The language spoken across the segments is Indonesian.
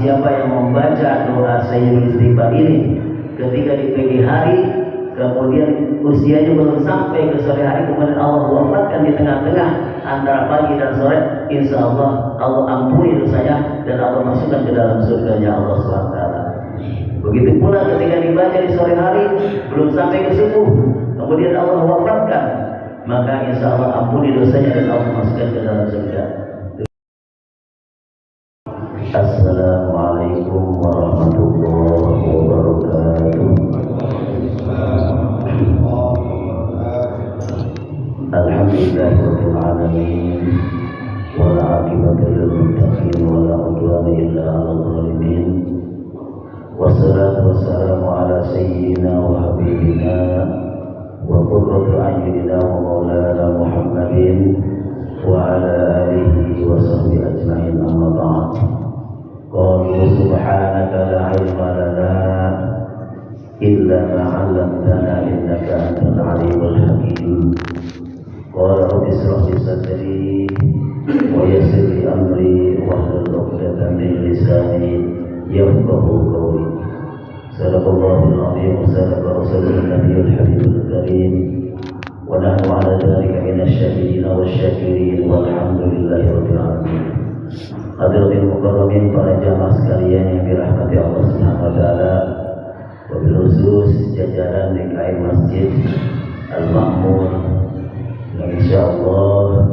siapa yang membaca doa Sayyidul Istighfar ini ketika di pagi hari, kemudian usianya belum sampai ke sore hari, kemudian Allah wafatkan di tengah-tengah antara pagi dan sore, insya Allah Allah ampuni dosanya dan Allah masukkan ke dalam surganya Allah SWT. Begitu pula ketika dibaca di sore hari belum sampai ke subuh, kemudian Allah wafatkan, maka insya Allah ampuni dosanya dan Allah masukkan ke dalam surga. Assalamualaikum warahmatullahi wabarakatuh. Alhamdulillahirabbil alamin wal aqibatu lil muttaqin wala udwana illa 'alal zalimin. Wassalatu wassalamu ala sayyidina wa habibina wa qurratu a'yunina wa maulana Muhammadin wa ala alihi wa sahbihi ajma'in, amma ba'd. Qala subhanaka la ilma lana illa ma 'allamtana innaka antal alimul hakim. Qala rabbi ishrah li sadri wa yassir li amri wahlul 'uqdatam min lisani yafqahu qawli. Sadaqallahul 'azim wa sadaqa rasulun nabiyul habibul karim wa nahnu 'ala dzalika minasy syahidin wasyakirin walhamdulillahi rabbil alamin. Hadirin mukarramin, para jamaah sekalian yang dirahmati Allah Subhanahu wa taala, wabil khusus jajaran DKI Masjid Al-Ma'mun, yang insyaallah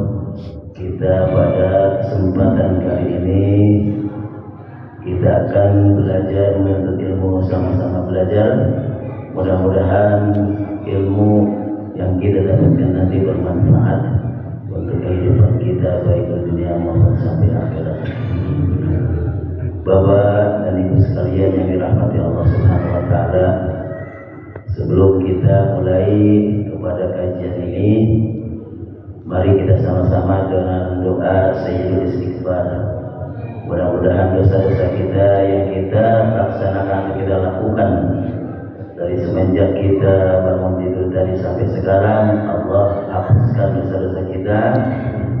kita pada kesempatan kali ini kita akan belajar menuntut ilmu, sama-sama belajar. Mudah-mudahan ilmu yang kita dapatkan nanti bermanfaat untuk kehidupan kita baik di dunia maupun sampai akhirat. Bapak dan Ibu sekalian yang dirahmati Allah Subhanahu wa taala, sebelum kita mulai kepada kajian ini, mari kita sama-sama dengan doa Sayyidul Istighfar. Mudah-mudahan dosa-dosa kita yang kita laksanakan, kita lakukan dari semenjak kita bangun tidur tadi sampai sekarang, Allah hapuskan dosa-dosa kita.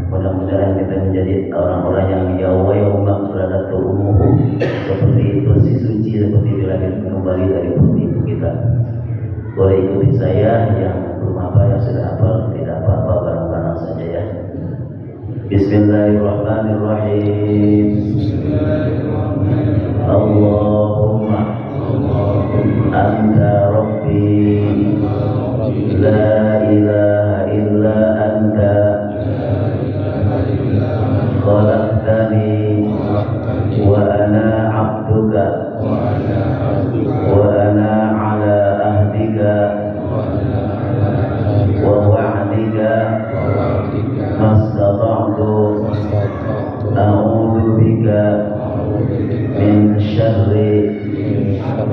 Mudah-mudahan kita menjadi orang-orang yang yauma maghfiratu ummuhu, seperti bersih suci seperti dilahirkan kembali dari perut ibu kita. Boleh ikuti saya, yang belum apa yang sudah hafal tidak apa-apa, barang-barang saja ya. Bismillahirrahmanirrahim. Allahumma anta rabbi la ilaha illa anta khalaqtani wa ana 'abduka wa ana 'ala ahdika wa wa'dika mastata'tu a'udzu bika min syarri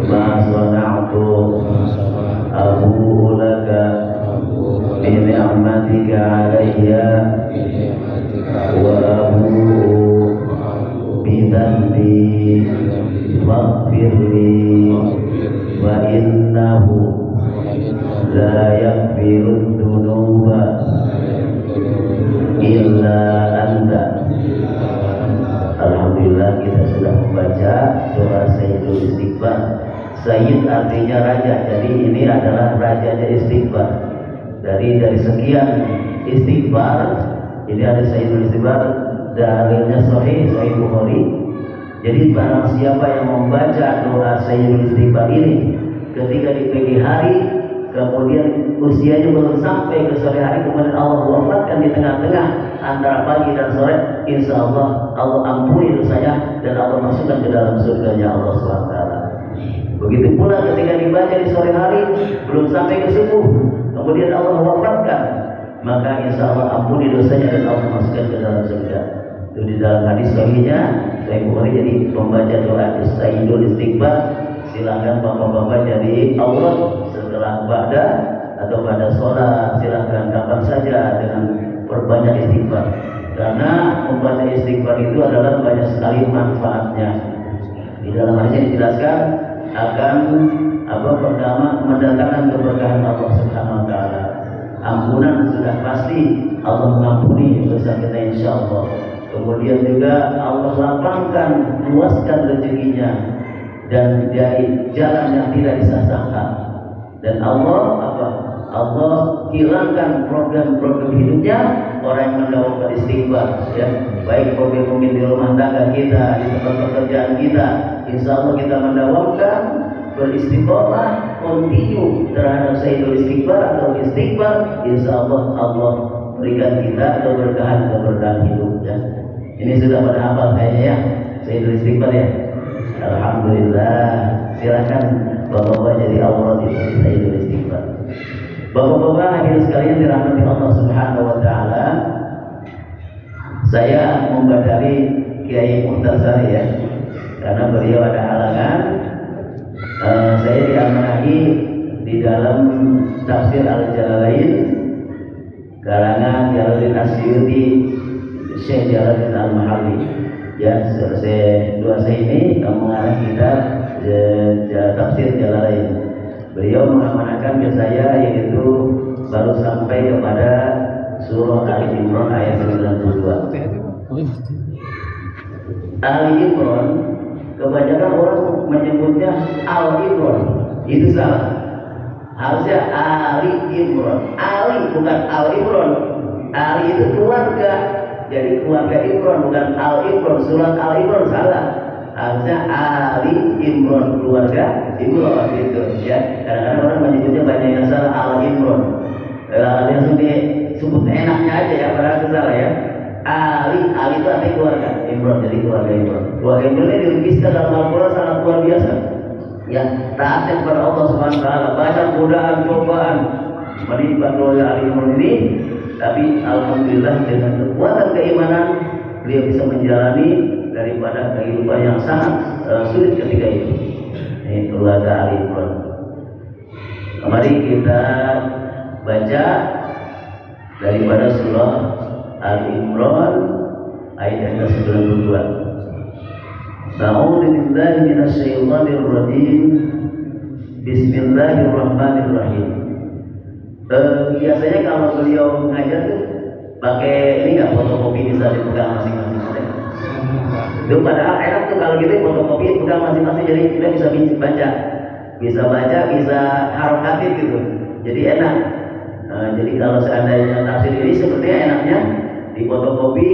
ma sana'tu abu'u laka bi ni'matika 'alayya wa abu'u bi dhanbi faghfirli wa innahu la yaghfirud dzunuba illa anta. Alhamdulillah, kita sudah membaca doa Sayyidul Istighfar. Sayyid artinya raja, jadi ini adalah rajanya istighfar. Dari sekian istighfar, ini ada Sayyidul Istighfar, dalilnya Sahih Bukhari. Jadi barang siapa yang membaca doa Sayyidul Istighfar ini ketika di pagi hari, kemudian usianya belum sampai ke sore hari, kemudian Allah wafatkan di tengah-tengah antara pagi dan sore, insya Allah Allah ampuni dosanya dan Allah masukkan ke dalam surganya Allah SWT. Begitu pula ketika dibaca di sore hari belum sampai ke subuh, kemudian Allah wafatkan, maka insya Allah ampuni dosanya dan Allah masukkan ke dalam surga. Itu di dalam hadis sahihnya Sahih Bukhari. Jadi membaca doa Sayyidul Istighfar, silakan bapak-bapak jadi Allah setelah ba'da atau pada sholat, silakan kapan saja dengan perbanyak istighfar. Karena membaca istighfar itu adalah banyak sekali manfaatnya. Di dalam hadis dijelaskan akan pertama mendatangkan keberkahan Allah Subhanahu wa taala. Ampunan sudah pasti Allah mengampuni dosa kita insyaallah. kemudian juga Allah lapangkan, luaskan rezekinya, dan dari jalan yang tidak disangka. Dan Allah hilangkan program-program hidupnya orang yang mendawamkan istighfar, ya. Baik problem mungkin di rumah tangga kita, di tempat pekerjaan kita, insya Allah kita mendawamkan beristiqomah, continue terhadap Sayyidul Istighfar atau istighfar, insya Allah berikan kita keberkahan hidup, ya. Ini sudah pada hafal kayaknya, ya, Sayyidul Istighfar, ya. Alhamdulillah. Silakan bapak-bapak jadi awal di Sayyidul Istighfar. Bapak-bapak hadirin sekalian dirahmati Allah Subhanahu wa taala. Saya membadali Kiai Muhtar, ya, karena beliau ada halangan. Saya diamanahi di dalam tafsir Al-Jalalain karangan Jalaluddin Asyuti, Syekh Jalaluddin Al-Mahalli. Ya, saya ini mengarah kitab tafsir Jalalain. Beliau mengamanahkan ke saya, yaitu baru sampai kepada surah Ali Imran ayat 92. Ali Imran, kebanyakan orang menyebutnya Al Imran, itu salah. Harusnya Ali Imran. Ali bukan Al Imran. Ali itu keluarga, jadi keluarga Imran, bukan Al Imran. Surat Al Imran salah. Harusnya Ali Imran, keluarga Imran, gitu, ya. Kadang-kadang orang menyebutnya banyak yang salah Al Imran. Langsung disebut enaknya aja, ya, padahal itu salah, ya. Ali itu artinya keluarga, Imran jadi keluarga Imran. Keluarga Imran ini dilukiskan dalam Al-Quran sangat luar biasa. Ya, taat kepada Allah Subhanahu wa taala, banyak godaan, cobaan menimpa keluarga Ali Imran ini, tapi alhamdulillah dengan kekuatan keimanan beliau bisa menjalani daripada kehidupan yang sangat sulit ketika itu. Ini keluarga Ali Imran. Mari kita baca daripada surah Ali Imran ayat yang ke-92. A'udzu billahi minasy syaithanir rajim. Bismillahirrahmanirrahim. Biasanya kalau beliau ngajar tuh pakai ini enggak, fotokopi bisa dipegang masing-masing. Itu padahal enak tuh kalau gitu fotokopi pegang masing-masing, jadi kita bisa baca, bisa harokatin gitu. Jadi enak. Jadi kalau seandainya tafsir ini sepertinya enaknya di fotokopi,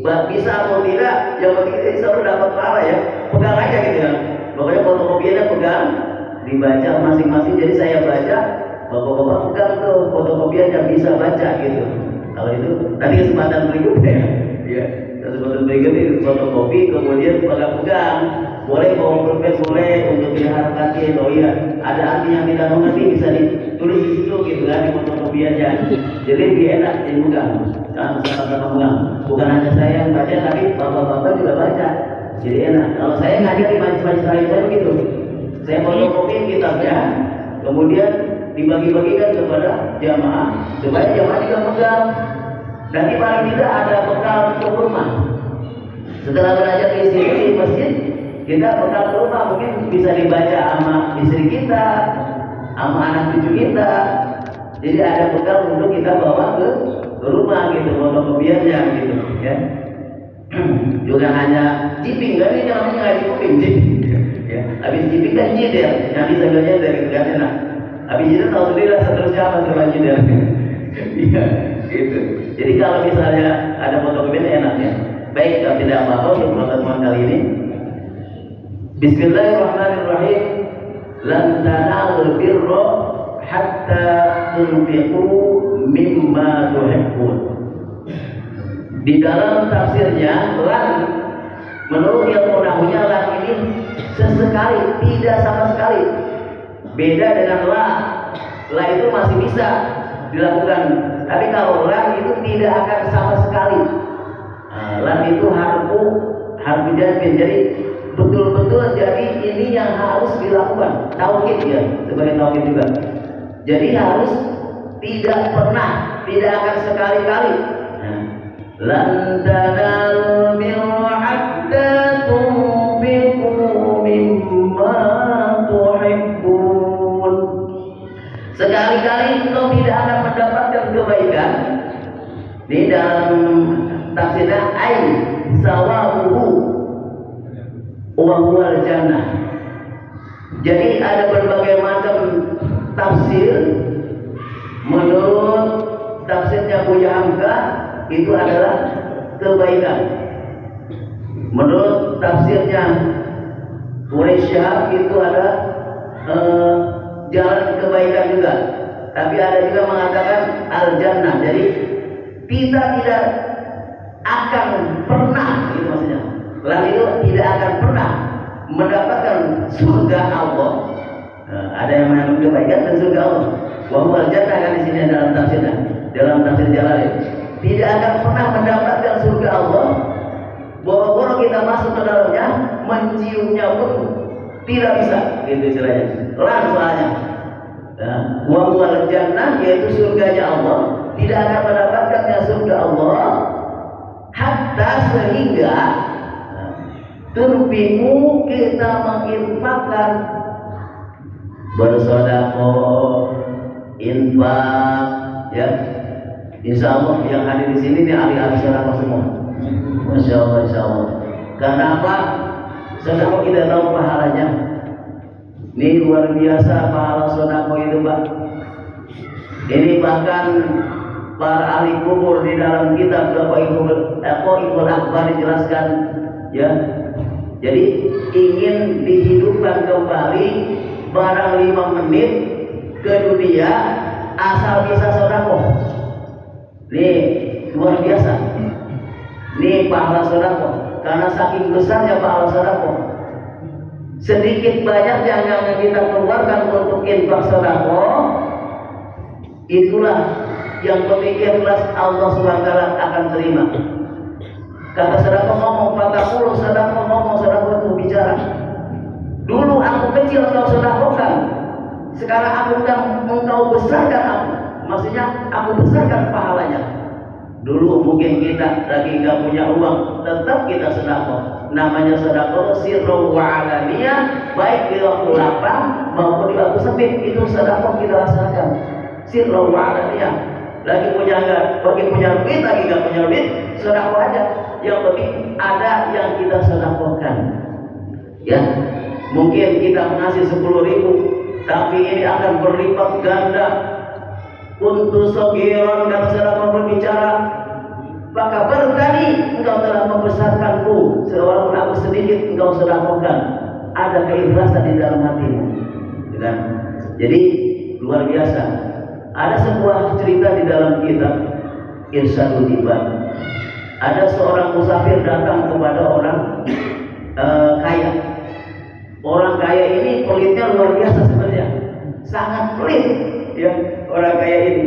bisa atau tidak, yang penting kita selalu dapat pahala, ya. Pegang aja gitu, ya. Pokoknya fotokopinya pegang, dibaca masing-masing. Jadi saya baca, bapak-bapak pegang tuh fotokopiannya, bisa baca gitu. Kalau itu nanti kesempatan berikutnya, ya. Kesempatan berikutnya fotokopi, kemudian pegang. Boleh bawa pulpen, boleh untuk diharapkan, oh iya, ada arti yang tidak mengerti bisa ditulis di situ gitu kan, di fotokopiannya. Jadi lebih enak dipegang, sama-sama pegang. Bukan hanya saya yang baca, tapi bapak-bapak juga baca. Jadi enak. Kalau saya ngajar di majelis lain saya begitu. Saya fotokopi kitabnya, kemudian dibagi-bagikan kepada jamaah supaya jamaah juga pegang. Nanti paling tidak ada bekal untuk rumah. Setelah belajar di sini di masjid, kita bekal ke rumah mungkin bisa dibaca sama istri kita, sama anak cucu kita. Jadi ada bekal untuk kita bawa ke rumah gitu, fotokopiannya gitu, ya. Juga hanya ciping, kan ini namanya ngaji kuping, ya. Habis ciping kan jider, yang bisa belajar dari kerjaan enak. Habis jider tahu sendiri lah seterusnya apa setelah jider. Iya, gitu. Jadi kalau misalnya ada fotokopiannya enaknya. Baik, kalau tidak apa-apa untuk pertemuan kali ini. Bismillahirrahmanirrahim. Lan tanalul birra hatta tunfiqu mimma tuhibbun. Di dalam tafsirnya, lan menurut ilmu nahwunya lan ini sesekali, tidak sama sekali. Beda dengan la. La itu masih bisa dilakukan, tapi kalau lan itu tidak akan sama sekali. Lan itu harfu jazm, jadi betul-betul jadi ini yang harus dilakukan. Taukid, ya, sebagai taukid juga. Jadi harus tidak pernah, tidak akan sekali-kali. Lan tanalul birra hatta tunfiqu mimma tuhibbun. Sekali-kali engkau tidak akan mendapatkan kebaikan. Di dalam tafsirnya sawabuhu wa huwal jannah. Jadi ada berbagai macam tafsir. Menurut tafsirnya Buya Hamka itu adalah kebaikan. Menurut tafsirnya Quraisy Syahab itu ada jalan kebaikan juga. Tapi ada juga mengatakan al-jannah. Jadi kita tidak akan pernah, itu maksudnya. Lalu itu tidak akan pernah mendapatkan surga Allah. Ada yang mengatakan kebaikan dan surga Allah. Wa al-jannah kan di sini dalam tafsirnya, dalam tafsir Jalalain. Tidak akan pernah mendapatkan surga Allah. Boro-boro kita masuk ke dalamnya, menciumnya pun tidak bisa, gitu istilahnya. Soalnya. Wa huwal jannah, yaitu surganya Allah, tidak akan mendapatkannya surga Allah hatta sehingga turbimu kita menginfakkan, bersedekah, infak, ya. Insya Allah yang hadir di sini ini ahli-ahli sedekah semua. Masya Allah, insya Allah. Karena apa? Sedekah kita tahu pahalanya. Ini luar biasa pahala sedekah itu, Pak. Ini bahkan para ahli kubur di dalam kitab Qawaidul Akbar dijelaskan, ya. Jadi ingin dihidupkan kembali barang 5 menit ke dunia asal bisa sedekah. Ini luar biasa. Ini pahala sedekah. Karena saking besarnya pahala sedekah. Sedikit banyak yang kita keluarkan untuk infak sedekah, itulah yang berpikir kelas Allah SWT akan terima. Kata sedekah ngomong, fatakulu sedekah ngomong, sedekah itu bicara. Dulu aku kecil engkau sedekahkan, sekarang aku engkau besarkan aku. Maksudnya aku besarkan pahalanya. Dulu mungkin kita lagi nggak punya uang, tetap kita sedekah. Namanya sedekah sirru wa alaniyah, baik di waktu lapang maupun di waktu sempit, itu sedekah kita laksanakan. Sirru wa alaniyah. Lagi punya duit, lagi nggak punya duit, sedekah aja. Yang penting ada yang kita sedekahkan. Ya, mungkin kita mengasih 10.000, tapi ini akan berlipat ganda. Untuk sogiron dan sedekah berbicara, maka berkali engkau telah membesarkanku, walaupun aku sedikit engkau sedekahkan. Ada keikhlasan di dalam hatimu, kan? Jadi luar biasa. Ada sebuah cerita di dalam kitab Irsyadul Ibad. Ada seorang musafir datang kepada orang kaya. Orang kaya ini pelitnya luar biasa sebenarnya, sangat pelit, ya. Orang kaya ini,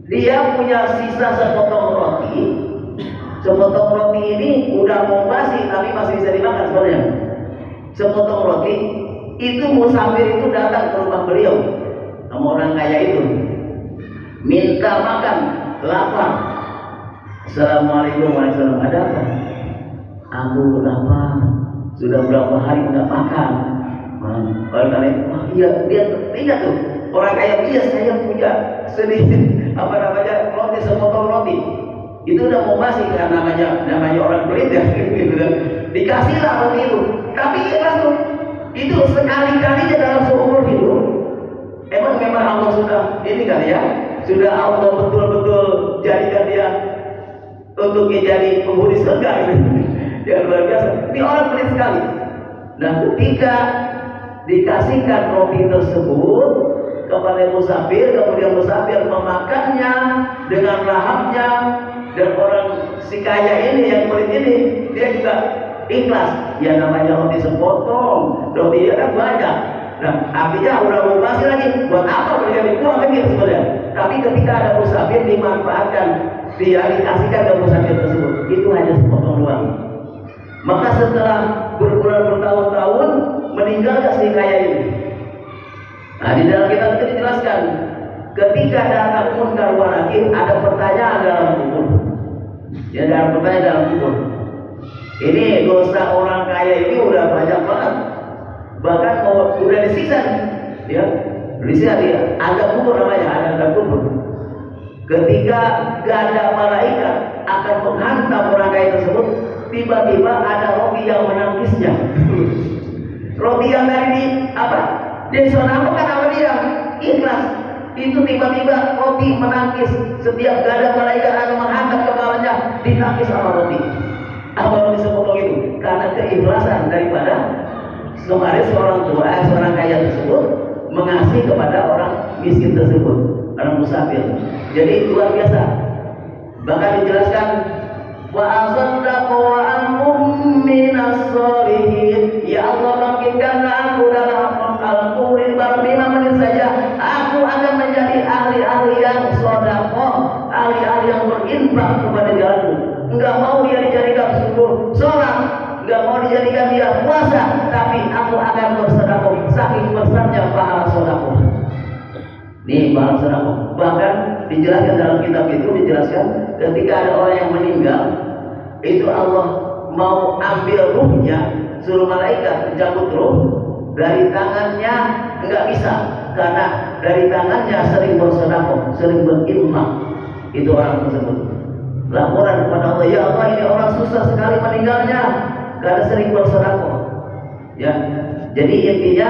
dia punya sisa sepotong roti. Sepotong roti ini udah mau basi tapi masih bisa dimakan sebenarnya. Sepotong roti itu musafir itu datang ke rumah beliau sama orang kaya itu, minta makan, lapar. Assalamualaikum warahmatullahi wabarakatuh. Ada apa? Aku lapar, sudah berapa hari nggak makan. Orang kaya, oh iya, dia ingat tuh. Orang kaya, iya saya punya sedikit roti, sepotong roti. Itu udah mau basi kan, namanya orang pelit ya. Dikasihlah roti itu. Tapi langsung itu sekali-kalinya dalam seumur hidup. Memang Allah sudah ini kan ya, sudah Allah betul-betul jadikan dia untuk jadi penghuni surga ini. Ya luar biasa. Ini orang pelit sekali. Nah, ketika dikasihkan roti tersebut kepada musafir, kemudian musafir memakannya dengan lahapnya, dan orang si kaya ini yang pelit ini dia juga ikhlas. Ya namanya roti sepotong, roti kan banyak. Nah, artinya udah mau basi lagi, buat apa mereka dibuang kan gitu sebenarnya. Tapi ketika ada musafir dimanfaatkan, dia dikasihkan ke musafir tersebut, itu hanya sepotong doang. Maka setelah bertahun-tahun meninggalkan si kaya ini. Nah, di dalam kitab itu dijelaskan, ketika datang munkar wa nakir, ada pertanyaan dalam kubur. Ya, ada pertanyaan dalam kubur. Ini dosa orang kaya ini udah banyak banget. Bahkan udah disiksa, ya, disiksa dia. Ada kubur namanya, ada kubur. Ketika ganda malaikat akan menghantam orang kaya tersebut, tiba-tiba ada roti yang menangisnya. Roti yang tadi disodako kan sama dia ikhlas, itu tiba-tiba roti menangis. Setiap gada malaikat akan mengangkat kepalanya, ditangis sama roti. Apa roti sepotong itu? Karena keikhlasan daripada kemarin seorang kaya tersebut mengasihi kepada orang miskin tersebut, orang musafir. Jadi luar biasa. Bahkan dijelaskan wa asaddaqa wa anhum minas sholihin. Ya Allah, bangkitkanlah aku dalam al-qur'an baru 5 menit saja, aku akan menjadi ahli-ahli yang sedekah, ahli-ahli yang berinfak kepada jalanmu. Enggak mau dia dijadikan subuh sholat, enggak mau dijadikan dia puasa, tapi aku akan bersedekah. Saking besarnya pahala sedekah. Nih pahala sedekah. Bahkan dijelaskan dalam kitab itu, dijelaskan ketika ada orang yang meninggal, itu Allah mau ambil ruhnya, suruh malaikat mencabut ruh dari tangannya, enggak bisa, karena dari tangannya sering bersedekah, sering berinfak. Itu orang tersebut laporan kepada Allah, ya Allah, ini orang susah sekali meninggalnya karena sering bersedekah. Ya, jadi intinya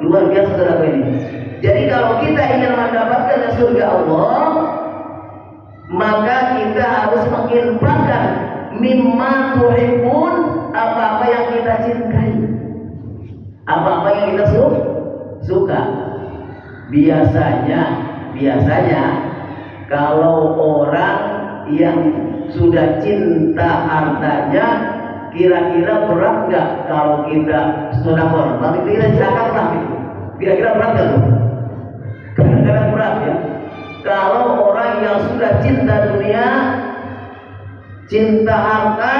luar biasa sedekah ini. Jadi kalau kita ingin mendapatkan surga Allah, maka kita harus menginfakkan mimma tuhibbun, apa-apa yang kita cintai, apa-apa yang kita suka. Biasanya kalau orang yang sudah cinta hartanya, kira-kira berat nggak kalau kita sedekah? Tapi kita zakat lah gitu. Kira-kira berat nggak tuh? Kadang-kadang berat ya. Kalau orang yang sudah cinta dunia, cinta harta,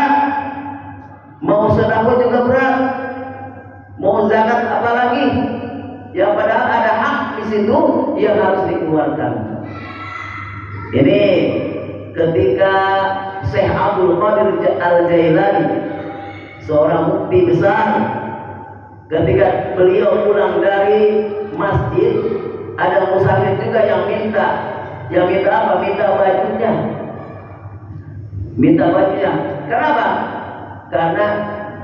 mau sedekah juga berat, mau zakat apalagi. Ya padahal ada hak di situ yang harus dikeluarkan. Ini ketika Syekh Abdul Qadir Al-Jailani, seorang mufti besar, ketika beliau pulang dari masjid, ada musafir juga yang minta apa? Minta bajunya. Kenapa? Karena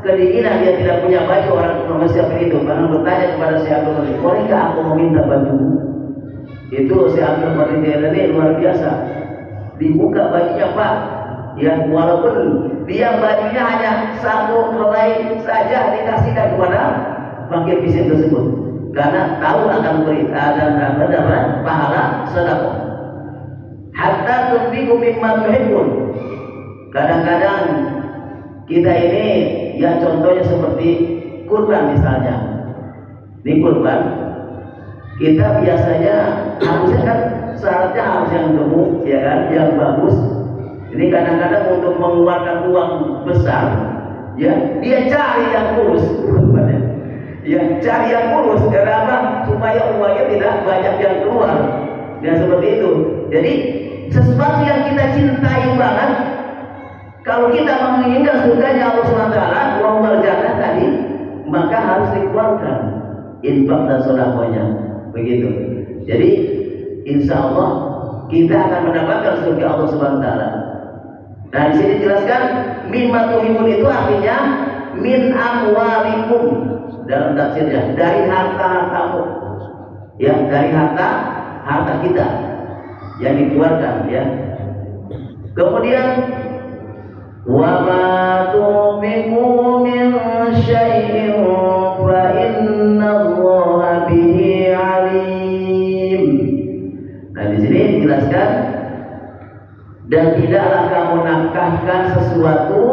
kedinginan, dia tidak punya baju. Orang musafir itu karena bertanya kepada Syekh Abdul Qadir, bolehkah aku meminta baju? Itu Syekh Abdul Qadir Jailani luar biasa. Dibuka bajunya, Pak. Ya, walaupun dia bajunya hanya satu helai saja dikasihkan kepada fakir miskin tersebut, karena tahu akan mendapat pahala sedekah. Hatta tunfiqu mimma tuhibbun. Kadang-kadang kita ini, ya contohnya seperti kurban misalnya. Di kurban kita biasanya harusnya kan syaratnya harus yang gemuk, ya kan, yang bagus. Ini kadang-kadang untuk mengeluarkan uang besar, ya dia cari yang kurus, ya cari yang kurus. Kenapa? Supaya uangnya tidak banyak yang keluar. Ya seperti itu. Jadi sesuatu yang kita cintai banget, kalau kita menginginkan surganya Allah SWT, uang berjannah tadi, maka harus dikeluarkan infak dan sedekahnya. Begitu. Jadi insya Allah kita akan mendapatkan surga Allah SWT. Nah di sini dijelaskan mimma tuhibbun itu artinya min amwalikum, dalam tafsirnya dari harta-hartamu, ya dari harta kita yang dikeluarkan, ya. Kemudian wa ma tunfiqu min syai'in fa innallaha bihi alim. Nah di sini dijelaskan, dan tidaklah kamu nafkahkan sesuatu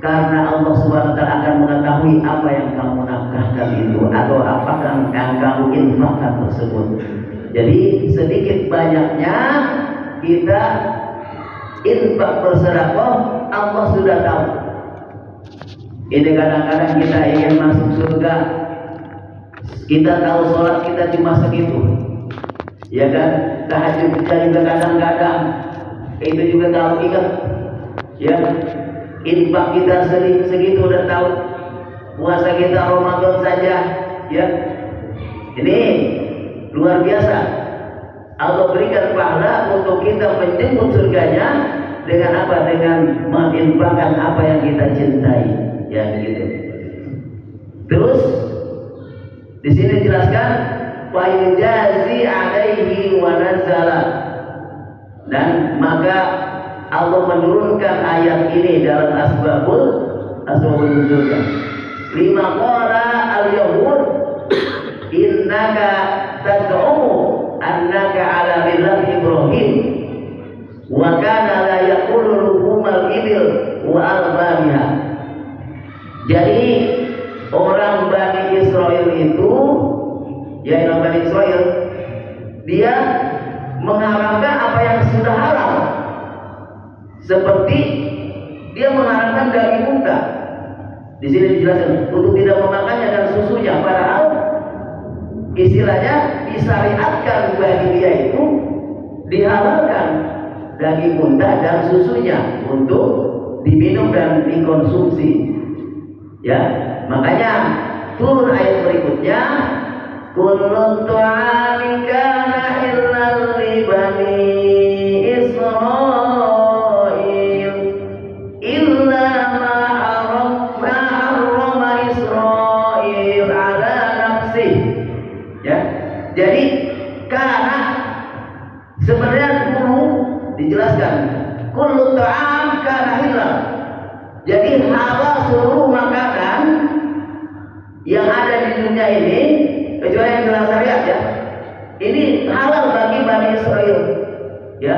karena Allah SWT akan mengetahui apa yang kamu nafkahkan itu, atau apakah yang kamu infakkan tersebut. Jadi sedikit banyaknya kita infak bersedekah, Allah sudah tahu. Ini kadang-kadang kita ingin masuk surga, kita tahu sholat kita cuma segitu, ya kan? Tahajud kita juga kadang-kadang itu juga kalau ingat, ya infak kita segitu udah tahu. Puasa kita Ramadan saja, ya ini luar biasa. Allah berikan pahala untuk kita menjemput surganya, Dengan apa? Dengan menginfakkan apa yang kita cintai, ya gitu. Terus di sini dijelaskan fayujazi alaihi wa nazala, dan maka Allah menurunkan ayat ini dalam asbabul nuzulnya. Lima qala al-yahud innaka tad'umu annaka ala millati Ibrahim wa kana la yaqulu luhumal ibil wa albaniha. Jadi orang Bani Israel itu, ya orang Bani Israel, dia mengharamkan apa yang sudah halal, seperti dia mengharamkan daging unta. Di sini dijelaskan untuk tidak memakannya dan susunya, padahal istilahnya disyariatkan bagi dia itu dihalalkan daging unta dan susunya untuk diminum dan dikonsumsi. Ya, makanya turun ayat berikutnya, kullu ta'ami kana illal li bani Israil illa ma harrama Israil ala nafsi. Ya, jadi karena sebenarnya dulu dijelaskan kullu ta'am kana halal. Jadi halal seluruh makanan yang ada di dunia ini kecuali yang dalam syariat, ya. Ini halal bagi Bani Israel, ya,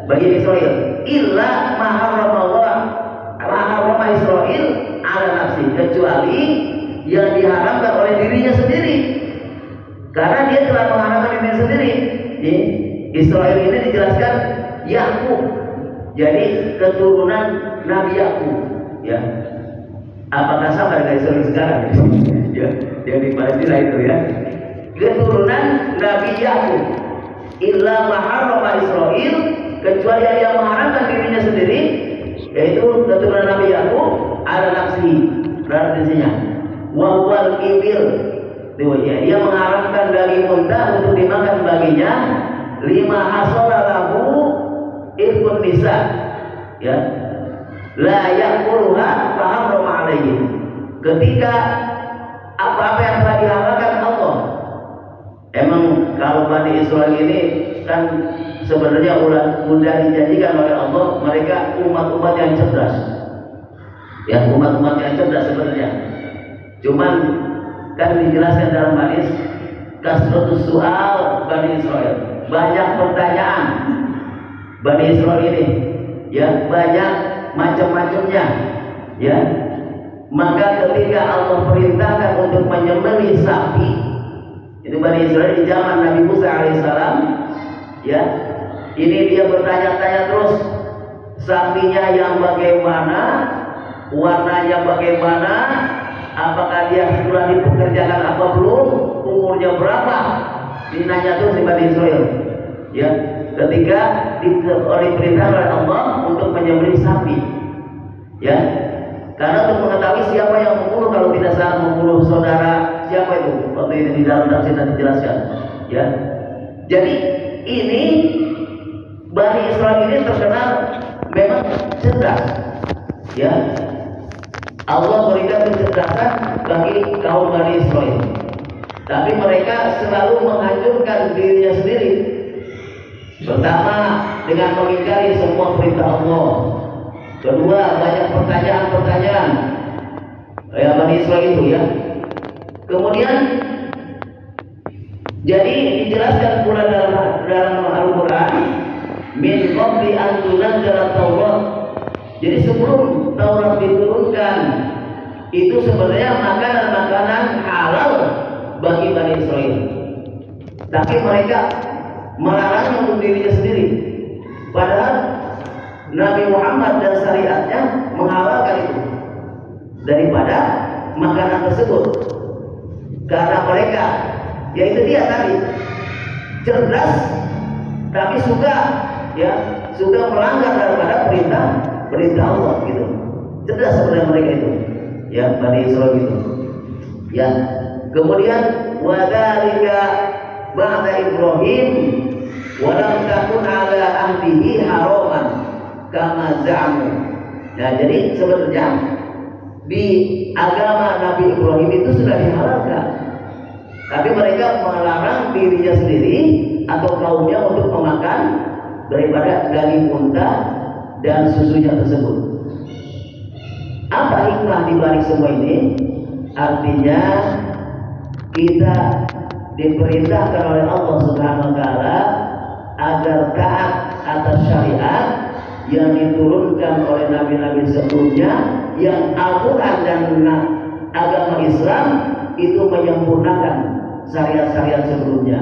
bagi Israel. Illa ma harrama Israel ala nafsi, kecuali yang diharamkan oleh dirinya sendiri. Karena dia telah mengharamkan dirinya sendiri. Israel ini dijelaskan Yakub, jadi keturunan Nabi Yakub, ya. Apakah sama dengan Israel sekarang? Ya, yang di Palestina itu, ya. Keturunan Nabi Yakub. Illa ma harrama Israel, kecuali yang mengharamkan dirinya sendiri, yaitu keturunan Nabi Yakub ala nafsi, terhadap dirinya. Wa wal ibil, dia mengharamkan daging unta untuk dimakan baginya. Lima hasala lahu irkun nisa, ya, la yaquluha fa harrama alaihi. Ketika apa-apa yang telah dihalalkan Allah. Emang kalau Bani Israel ini kan sebenarnya sudah dijanjikan oleh Allah, mereka umat-umat yang cerdas, ya, umat-umat yang cerdas sebenarnya. Cuman kan dijelaskan dalam hadis kasratus soal Bani Israel, banyak pertanyaan Bani Israel ini, ya, banyak macam-macamnya, ya. Maka ketika Allah perintahkan untuk menyembelih sapi, itu Bani Israel di zaman Nabi Musa alaihissalam, ya, ini dia bertanya-tanya terus, sapinya yang bagaimana, warnanya bagaimana, apakah dia sudah dipekerjakan apa belum, umurnya berapa, dinanya terus di Bani Israel, ya. Ketika diperintahkan oleh Allah untuk menyembelih sapi, ya, karena untuk mengetahui siapa yang membunuh, kalau tidak salah membunuh saudara siapa itu, waktu itu di dalam tafsir dan dijelaskan, ya. Jadi ini Bani Israel ini terkenal memang cerdas, ya. Allah berikan kecerdasan bagi kaum Bani Israel, tapi mereka selalu menghancurkan dirinya sendiri. Pertama, dengan mengingkari semua perintah Allah. Kedua, banyak pertanyaan-pertanyaan, ya, Bani Israel itu, ya. Kemudian jadi dijelaskan pula dalam Al-Quran, min qabli an tunzala Taurat. Jadi sebelum Taurat diturunkan, itu sebenarnya makanan-makanan halal bagi Bani Israel, tapi mereka melarangnya untuk dirinya sendiri. Padahal Nabi Muhammad dan syariatnya menghalalkan itu daripada makanan tersebut. Karena mereka, yaitu dia tadi, cerdas, tapi suka, ya, suka melanggar daripada perintah Allah, gitu. Cerdas sebenarnya mereka itu, ya, Bani Israel itu, ya. Kemudian wadalika ba'da Ibrahim walam takun ala ahdihi haraman. kama za'amu. Nah, jadi sebenarnya di agama Nabi Ibrahim itu sudah dihalalkan, tapi mereka melarang dirinya sendiri atau kaumnya untuk memakan daripada daging unta dan susunya tersebut. Apa hikmah di balik semua ini? Artinya kita diperintahkan oleh Allah Subhanahu wa taala agar taat atas syariat yang diturunkan oleh nabi-nabi sebelumnya, yang Al-Quran dan agama Islam itu menyempurnakan syariat-syariat sebelumnya,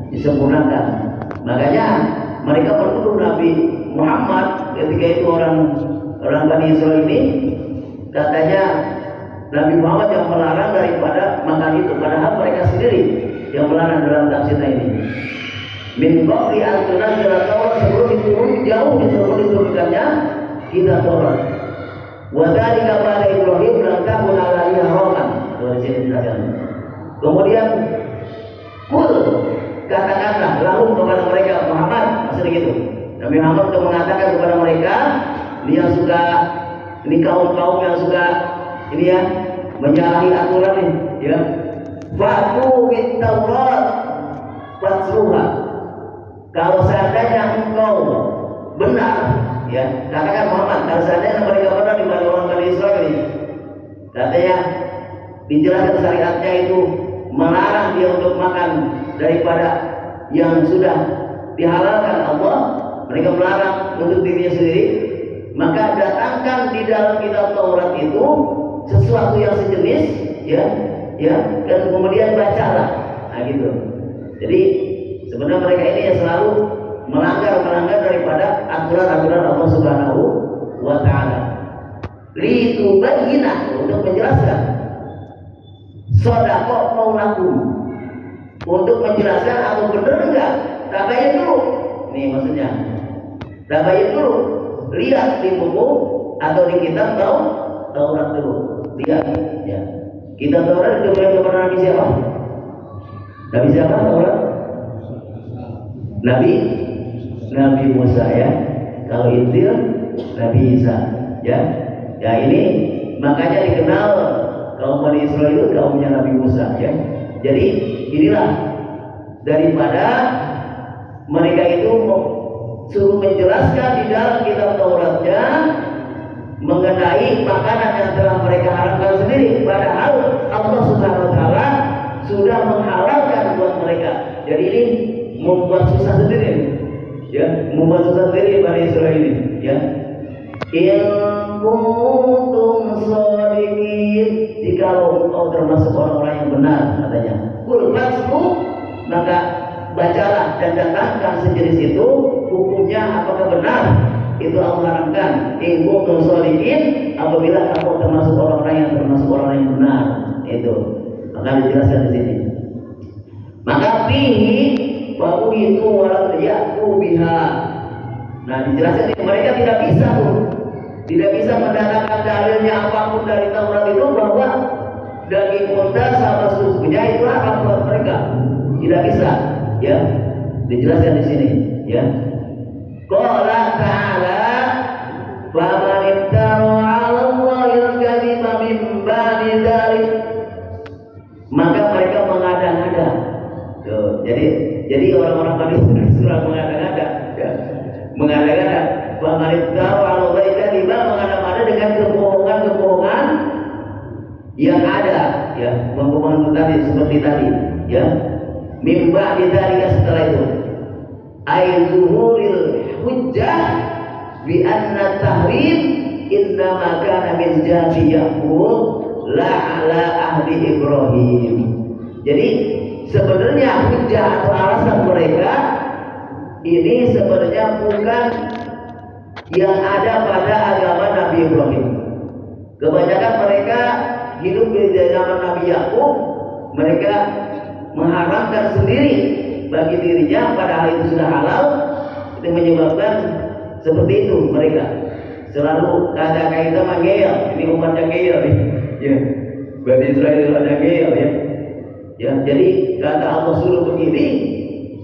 disempurnakan. Makanya mereka menuduh Nabi Muhammad ketika itu orang Bani Israel ini, katanya Nabi Muhammad yang melarang daripada makan itu, padahal mereka sendiri yang melarang dalam tafsirnya ini. Min qabli an tunzila Taurat, sebelum diturunkannya kitab Taurat. Wa dzalika ba'da Ibrahim lam takun alaihi haraman. Kemudian katakanlah lalu kepada mereka Muhammad, maksudnya gitu. Nabi Muhammad itu mengatakan kepada mereka, ini kaum yang suka ini ya menyalahi aturan ini ya. Fatu bit Taurat fasruha. Kalau seandainya engkau benar, ya katakan Muhammad, kalau seandainya mereka benar di mana orang Bani Israel ini, katanya dijelaskan syariatnya itu melarang dia untuk makan daripada yang sudah dihalalkan Allah, mereka melarang untuk dirinya sendiri, maka datangkan di dalam kitab Taurat itu sesuatu yang sejenis, ya, dan kemudian bacalah, nah gitu. Jadi sebenarnya mereka ini yang selalu melanggar daripada aturan-aturan Allah Subhanahu wa taala. Litubayyinah, untuk menjelaskan. Shadaqah maulakum, untuk menjelaskan atau benar enggak. Tabayun dulu. Nih maksudnya. Tabayun dulu. Lihat di buku atau di kitab Taurat dulu. Lihat ya. Kitab Taurat diberikan kepada Nabi siapa? Nabi siapa Taurat? Nabi Musa ya. Kalau Injil Nabi Isa ya. Ya ini makanya dikenal kaum Bani Israel itu kaumnya Nabi Musa ya. Jadi inilah daripada mereka itu suruh menjelaskan di dalam kitab Tauratnya mengenai makanan yang telah mereka haramkan sendiri, padahal Allah Subhanahu wa taala sudah menghalalkan buat mereka. Jadi ini membuat susah sendiri, ya, membuat susah sendiri Bani Israel ini, ya. In kuntum shadiqin, jikalau engkau termasuk orang-orang yang benar, katanya. Qul fasbu, maka bacalah dan datangkan sejenis itu, hukumnya apakah benar? Itu Allah haramkan. In kuntum shadiqin, apabila kamu termasuk orang-orang yang benar, itu. Maka dijelaskan di sini. Maka fihi bahwa itu walau yaku biha. Nah dijelaskan mereka tidak bisa mendatangkan dalilnya apapun dari Taurat itu bahwa daging unta sama susunya itu haram buat mereka. Tidak bisa, ya. Dijelaskan di sini, ya. Qala ta'ala faman iftara 'ala Allahi al-kadhiba min ba'di dzalik, maka mereka mengada-ngada. Jadi orang-orang Bani Israel mengada-ngada, ya. Mengada-ngada. Famanitaru al-ghaita riba, mengada-ngada dengan kebohongan yang ada, ya, kebohongan tadi seperti tadi, ya. Mimba dzalika, setelah itu. Ai zuhuril hujjah bi anna tahrim innama kana min jati Yaqub la ala ahli Ibrahim. Jadi sebenarnya hujjah atau alasan mereka ini sebenarnya bukan yang ada pada agama Nabi Ibrahim. Kebanyakan mereka hidup di zaman Nabi Yakub, mereka mengharamkan sendiri bagi dirinya padahal itu sudah halal. Itu menyebabkan seperti itu mereka selalu kata-kata mengeyel, ini umatnya ngeyel ya. Bani Israel ada ngeyel ya. Ya, jadi kata Allah suruh begini,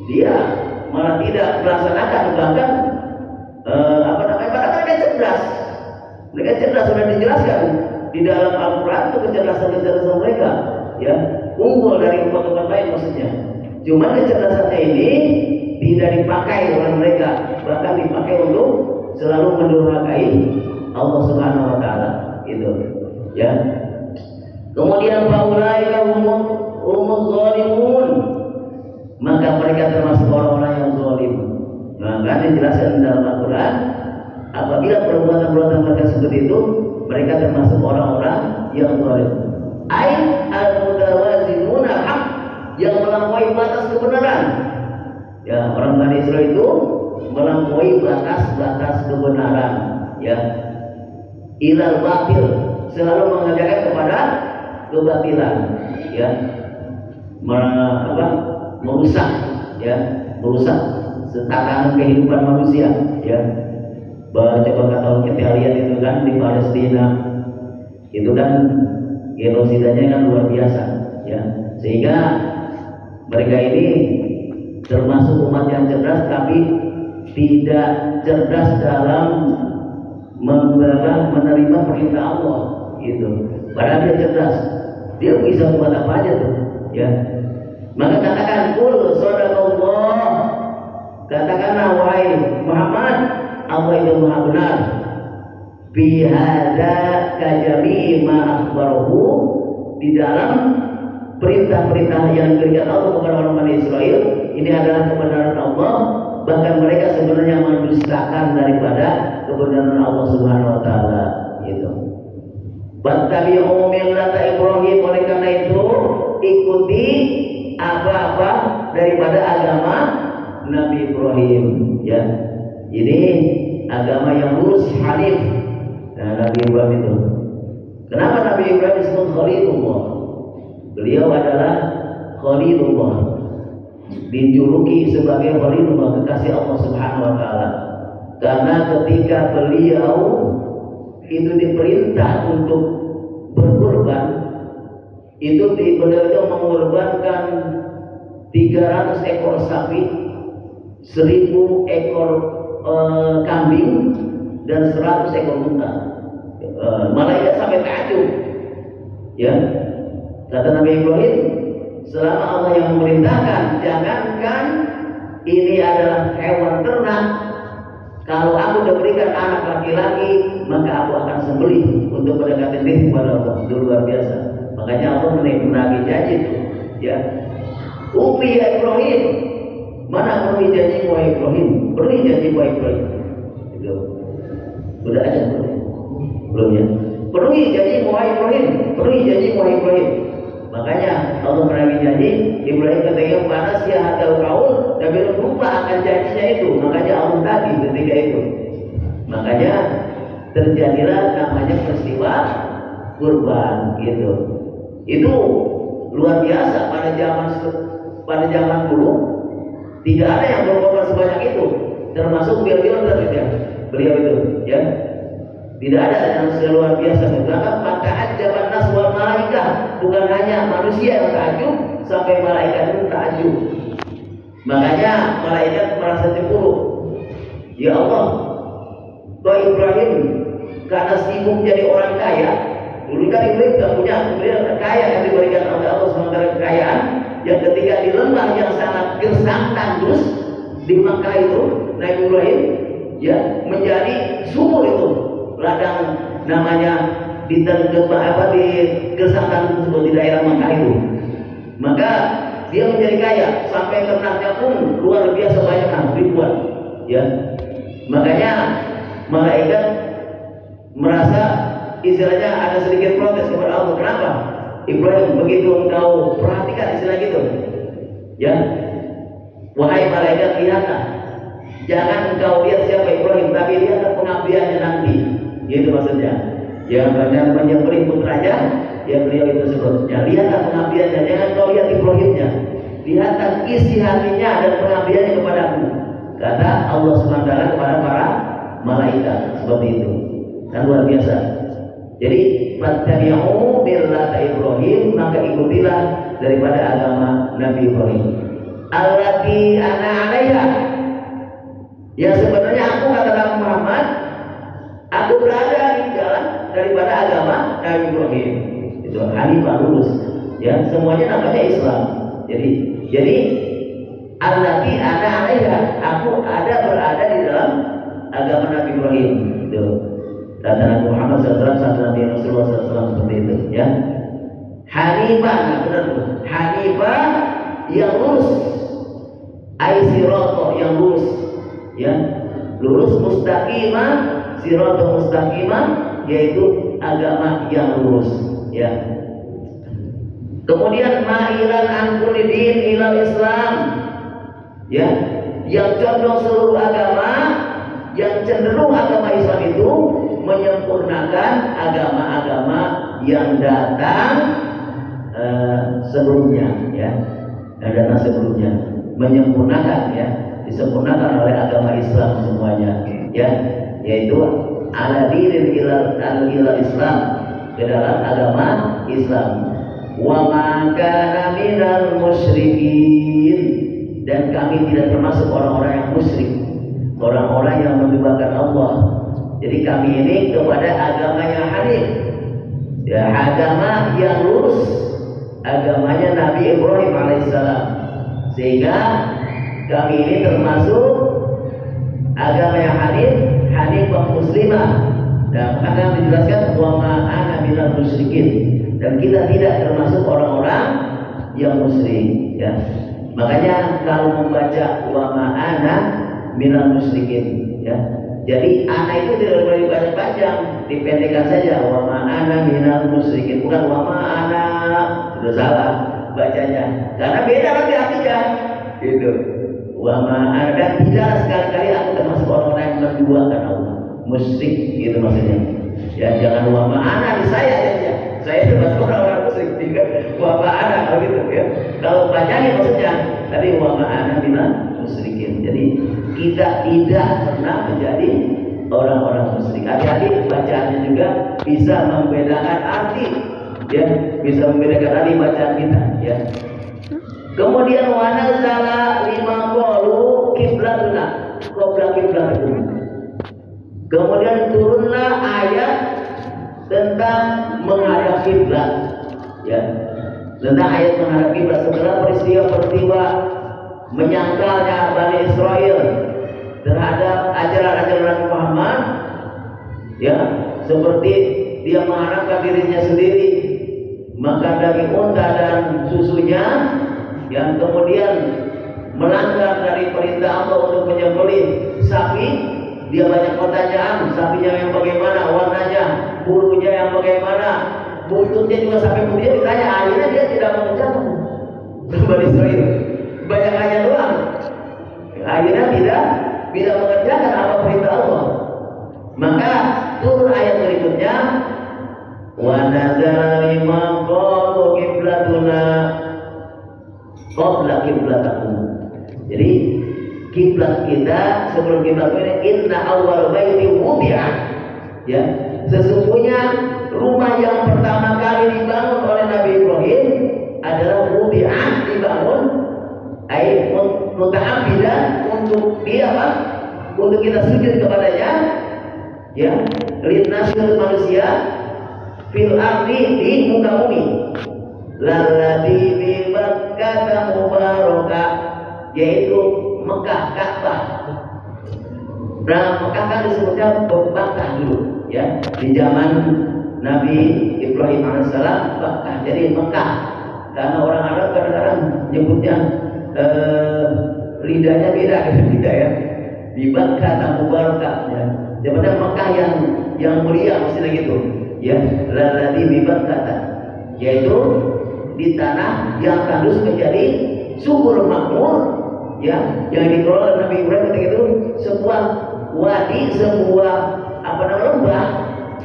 dia malah tidak melaksanakan, bahkan padahal mereka cerdas. Mereka cerdas, sudah dijelaskan di dalam Al-Quran itu kecerdasan mereka, ya, unggul dari umat-umat lain maksudnya. Cuma kecerdasannya ini tidak dipakai oleh mereka, bahkan dipakai untuk selalu mendurhakai Allah Subhanahu Wa Taala, gitu, ya. Kemudian faulaika humuz zalimun, maka mereka termasuk orang-orang yang zalim. Maka dijelaskan dalam Al-Quran, apabila perbuatan-perbuatan mereka seperti itu, mereka termasuk orang-orang yang zalim. Ai al-mutawazimuna al-haq, yang melampaui batas kebenaran. Ya, orang Bani Israil itu melampaui batas-batas kebenaran, ya. Ilal batil, selalu mengajarkan kepada kebatilan, ya. Merusak, ya, merusak tatanan kehidupan manusia, ya. Coba kalau kita lihat itu kan di Palestina, itu kan genosidanya kan luar biasa, ya. Sehingga mereka ini termasuk umat yang cerdas, tapi tidak cerdas dalam menerima perintah Allah, gitu. Padahal dia cerdas, dia bisa buat apa aja tuh, ya. Maka katakan qul sadaqallah, katakanlah wahai Muhammad, Allah itu maha benar. Fi hadza kajami ma akhbarahu, di dalam perintah-perintah yang diberikan Allah kepada orang Bani Israil, ini adalah kebenaran Allah. Bahkan mereka sebenarnya mendustakan daripada kebenaran Allah Subhanahu Wa Taala, gitu. Wattabi'u millata Ibrahim, oleh karena itu ikuti apa-apa daripada agama Nabi Ibrahim, ya. Ini agama yang lurus, hanif. Nah, Nabi Ibrahim itu. Kenapa Nabi Ibrahim disebut Khalilullah? Beliau adalah Khalilullah, dijuluki sebagai Khalilullah, kekasih Allah Subhanahu Wa Taala. Karena ketika beliau itu diperintah untuk berkorban, itu beliau itu mengorbankan 300 ekor sapi, 1000 ekor kambing, dan 100 ekor unta. Malaikat sampai takjub, ya. Kata Nabi Ibrahim, selama Allah yang memerintahkan, jangankan ini adalah hewan ternak, kalau aku diberikan anak laki-laki, maka aku akan sembelih untuk mendekatkan diri kepada Allah. Itu luar biasa. Makanya Allah menagih janji itu, ya. Upi ya Ibrahim, mana penuhi janji wahai Ibrahim, penuhi janji wahai Ibrahim. Itu sudah aja belum, ya. Penuhi janji wahai Ibrahim, penuhi janji wahai Ibrahim. Makanya Allah menagih janji Ibrahim ketika panas ya hadal kaul, dan belum lupa akan janjinya itu. Makanya Allah tagih ketika itu. Makanya terjadilah namanya peristiwa kurban, gitu. Itu luar biasa pada zaman dulu. Tidak ada yang berkorban sebanyak itu, termasuk beliau itu, ya. Tidak ada yang seluar biasa. Maka ta'ajjaban nas wal malaikah, bukan hanya manusia yang takjub, sampai malaikat pun takjub. Makanya malaikat merasa cemburu. Ya Allah, Tuhan Ibrahim karena sibuk jadi orang kaya. Dulu kan Ibrahim tidak punya, kemudian kaya yang diberikan oleh Allah sementara kekayaan, yang ketika di lembah yang sangat gersang tandus di Makkah itu, Nabi Ibrahim, ya, menjadi sumur itu, ladang namanya di gersang tandus tersebut di daerah Makkah itu. Maka dia menjadi kaya sampai ternaknya pun luar biasa banyak, ribuan, ya. Makanya malaikat merasa istilahnya ada sedikit protes kepada Allah. Kenapa? Ibrahim, begitu engkau perhatikan istilah gitu, ya, wahai malaikat, lihatlah, jangan engkau lihat siapa Ibrahim, tapi lihatlah pengabdiannya nanti. Gitu maksudnya. Yang banyak menyembelih putranya, ya beliau itu sebutnya. Lihatlah pengabdiannya, jangan engkau lihat Ibrahimnya, lihatlah isi hatinya dan pengabdiannya kepadamu. Kata Allah SWT kepada para malaikat seperti itu. Dan luar biasa. Jadi fattabi'u millata Ibrahim, maka ikutilah daripada agama Nabi Ibrahim. Allati ana 'alaiha, ya sebenarnya aku kata Nabi Muhammad Aku berada di jalan daripada agama Nabi Ibrahim. Itu Hanifah, lurus. Ya, semuanya namanya Islam. Jadi allati ana alaiha, aku berada di dalam agama Nabi Ibrahim. Itu kata Nabi Muhammad SAW, kata Nabi Rasulullah SAW seperti itu. Ya, Hanifah, nah benar tuh. Hanifah yang lurus, sirata yang lurus, ya, lurus mustaqimah, sirata mustaqimah, yaitu agama yang lurus, ya. Kemudian ma'ilan an kulli din ilal Islam, ya, yang condong seluruh agama, yang cenderung agama Islam itu menyempurnakan agama-agama yang datang sebelumnya, ya, yang datang sebelumnya, menyempurnakan, ya, disempurnakan oleh agama Islam semuanya, ya, yaitu ala dinil ilal Islam, ke dalam agama Islam. Wa ma kana minal musyrikin, dan kami tidak termasuk orang-orang yang musyrik, orang-orang yang menduakan Allah. Jadi kami ini kepada agama yang hanif, ya, agama yang lurus, agamanya Nabi Ibrahim alaihissalam. Sehingga kami ini termasuk agama yang hanifah muslimah. Dan akan dijelaskan wa ma ana minal musyrikin, dan kita tidak termasuk orang-orang yang musyrik, ya. Makanya kalau membaca wa ma ana minal musyrikin, ya. Jadi ana itu tidak boleh panjang-panjang, dipendekkan saja wa ma ana minal musyrikin, bukan wa ma ana. Sudah salah bacanya, karena beda nanti artinya. Itu wa ma ana, dan tidak sekali-kali aku termasuk orang-orang yang menduakan Allah, musyrik, gitu maksudnya. Ya, jangan wa ma ana di saya aja. Saya termasuk orang-orang musyrik, tidak wa ma ana, kalau gitu, ya. Kalau bacanya maksudnya tadi wa ma ana minal musyrikin. Jadi kita tidak pernah menjadi orang-orang musyrik. Hati-hati bacaannya juga bisa membedakan arti, ya, bisa membedakan arti bacaan kita, ya. Kemudian wa nazala lima qalu qiblatuna qabla qiblatikum. Kemudian turunlah ayat tentang menghadap kiblat, ya, tentang ayat menghadap kiblat setelah peristiwa menyangkalnya Bani Israel terhadap ajaran-ajaran Nabi Muhammad, ya, seperti dia mengharapkan dirinya sendiri makan daging unta dan susunya, yang kemudian melanggar dari perintah Allah untuk menyembelih sapi. Dia banyak pertanyaan, sapinya yang bagaimana warnanya, bulunya yang bagaimana, buntutnya juga, sampai kemudian ditanya. Akhirnya dia tidak mengerjakan. Bani Israel banyak hanya doang, akhirnya tidak mengerjakan apa perintah Allah. Maka turun ayat berikutnya, wa nazala lima qalu qiblatuna qabla qiblatakum. Jadi kiblat kita sebelum kiblat ini, inna awwal baiti wudi'a, ya, sesungguhnya rumah yang pertama kali dibangun oleh Nabi Ibrahim adalah wudi'a, dibangun muta'abbidan, untuk dia apa? Untuk kita sujud kepadanya, ya, linnasil manusia fil ardi, di muka bumi, lalladzi bi Makkah mubarakah, yaitu Mekah, Ka'bah. Nah, Mekah kan disebutnya Mekah dulu, ya, di zaman Nabi Ibrahim alaihissalam, Mekah. Jadi Mekah, karena orang Arab kadang-kadang nyebutnya lidahnya beda, gitu, ya. Di Mekah mubarakah, ya. Sebenarnya Mekah yang mulia, maksudnya gitu, ya. Lalladzi bi Makkah, yaitu di tanah yang tandus menjadi subur makmur, ya, yang dikelola oleh Nabi Ibrahim ketika itu, sebuah wadi, sebuah lembah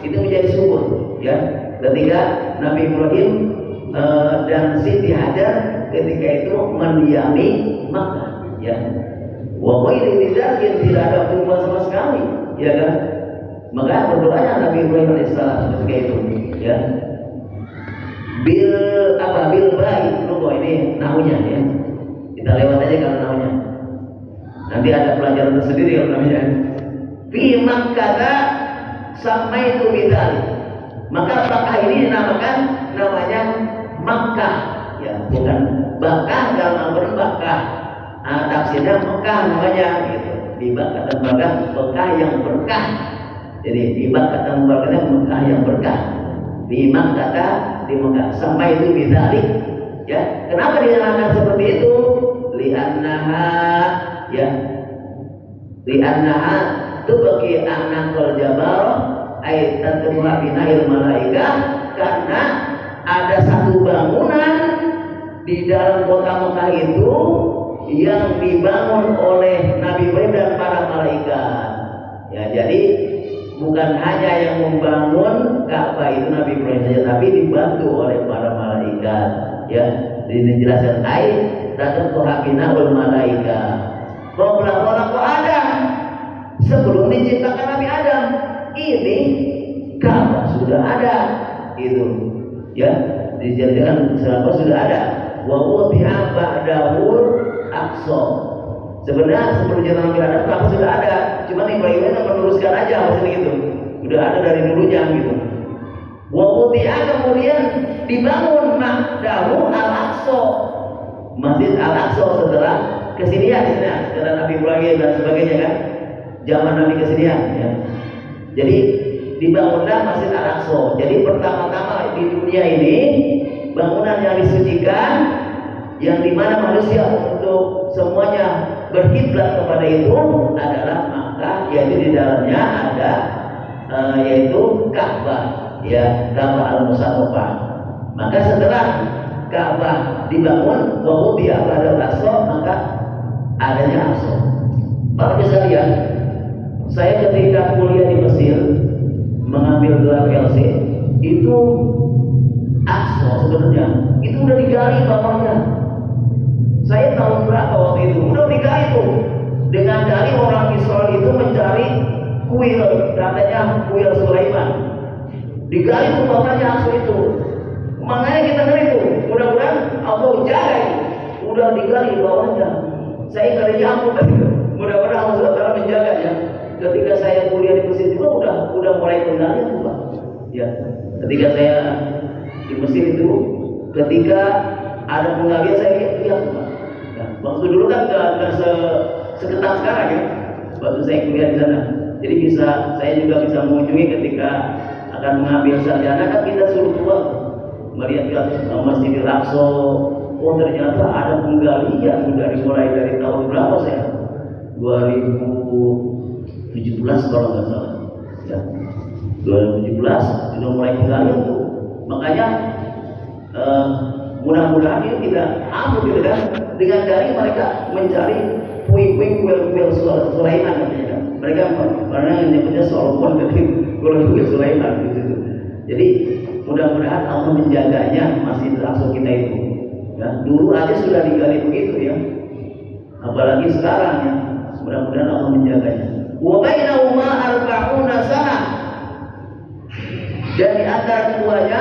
itu menjadi subur, ya, ketika Nabi Ibrahim dan Siti Hajar ketika itu mendiami Makkah, ya. Wa ghairi dzalik, tidak ada tumbuhan sama sekali, ya kan. Maka berdoanya Nabi Ibrahim alaihissalam ketika itu, ya, bil baik. Lupa ini nahunya, ya. Kita lewat aja kalau namanya. Nanti ada pelajaran tersendiri kalau namanya. Fi Makkah sampai itu bidal. Maka Makkah ini namanya Makkah, ya, bukan Bakkah dalam Al-Quran Bakkah. Tafsirnya Mekah namanya, gitu. Di Bakkah dan Mekah yang berkah. Jadi di Bakkah dan Mekah yang berkah. Di Makkah, di Mekah sampai itu bidalik. Ya, kenapa dinamakan seperti itu? Li'annaha, ya, li'annaha tubqi anaqal jabal ay tatmuha bina'il malaikah, karena ada satu bangunan di dalam kota Mekah itu yang dibangun oleh Nabi Ibrahim dan para malaikat. Ya, jadi bukan hanya yang membangun Ka'bah itu Nabi Ibrahim saja, tapi dibantu oleh para malaikat. Ya, dijelaskan ayat tatmuha bina'il malaikah. Qabla Adam, sebelum diciptakan Nabi Adam, ini Ka'bah sudah ada, itu, ya, dijadikan selama sudah ada. Wa wudi'a ba'dahul aqsa. Sebenarnya sebelum diciptakan Nabi Adam Ka'bah sudah ada, cuma Ibrahim meneruskan aja maksudnya gitu. Sudah ada dari dulunya gitu. Wa wudi'a, kemudian dibangun ba'dahu al-aqsa, Masjid Al-Aqsa setelah kesinian, setelah Nabi Ibrahim dan sebagainya kan, zaman Nabi kesinian, ya. Jadi dibangunlah Masjid Al-Aqsa. Jadi pertama-tama di dunia ini bangunan yang disucikan, yang dimana manusia untuk semuanya berkiblat kepada itu adalah Makkah, yaitu di dalamnya ada yaitu Ka'bah, ya, Ka'bah Al-Musaqqafah. Maka setelah Ka'bah dibangun, wa wudi'a ba'dal aqsa, maka adanya Aqsa. Para sekalian, saya ketika kuliah di Mesir mengambil gelar LC, itu Aqsa sebenarnya itu udah digali bawahnya. Saya tahun berapa waktu itu udah digali tuh, dengan dari orang Israel itu mencari kuil, katanya kuil Sulaiman, digali tuh bawahnya Aqsa itu. Makanya kita ngeri tuh, mudah-mudahan Allah jaga itu, udah digali bawahnya. Saya kali ampun tadi, mudah-mudahan Allah SWT menjaganya. Ketika saya kuliah di Mesir juga udah mulai penggalian tuh, Pak. Ya, ketika saya di Mesir itu, ketika ada penggalian saya lihat, Pak. Ya, waktu dulu kan nggak seketat sekarang ya, waktu saya kuliah di sana. Jadi saya juga bisa mengunjungi ketika akan mengambil sarjana, kan kita suruh keluar melihat Masjidil Aqsa. Oh, ternyata ada penggalian sudah dimulai dari tahun berapa saya? 2017 kalau nggak salah. Ya. 2017 sudah mulai penggalian tuh. Makanya mudah-mudahan ini tidak ampuh gitu kan. Dengan dari mereka mencari puing-puing kuil Sulaiman katanya. Mereka karena menyebutnya Solomon, tapi kuil Sulaiman gitu. Jadi mudah-mudahan Allah menjaganya Masjid Al-Aqsa kita itu. Ya, dulu aja sudah digali begitu ya, apalagi sekarang ya. Mudah-mudahan Allah menjaganya. Wa bainahuma arba'una sanah, dan di antara keduanya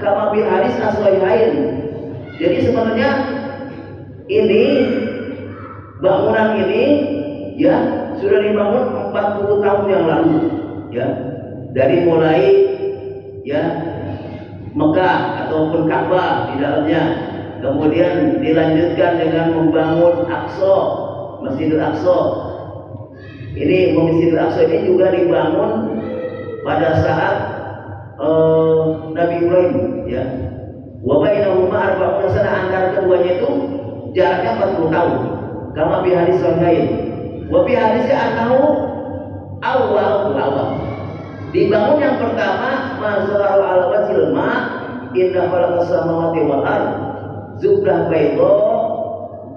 kama bil hadis as-sahihain. Jadi sebenarnya ini bangunan ini ya sudah dibangun 40 tahun yang lalu ya, dari mulai ya Mekah ataupun Ka'bah di dalamnya, kemudian dilanjutkan dengan membangun Aqsa, Masjidil Aqsa. Ini Masjidil Aqsa ini juga dibangun pada saat Nabi Ibrahim ya. Wa bainahuma arba'una sanah, antara keduanya itu jaraknya 40 tahun. Kama bi hadis sahihain. Wa bi hadis annahu awal. Dibangun yang pertama mazharu al-wajil ma inna khalaqas samawati wal ard zubdah bayda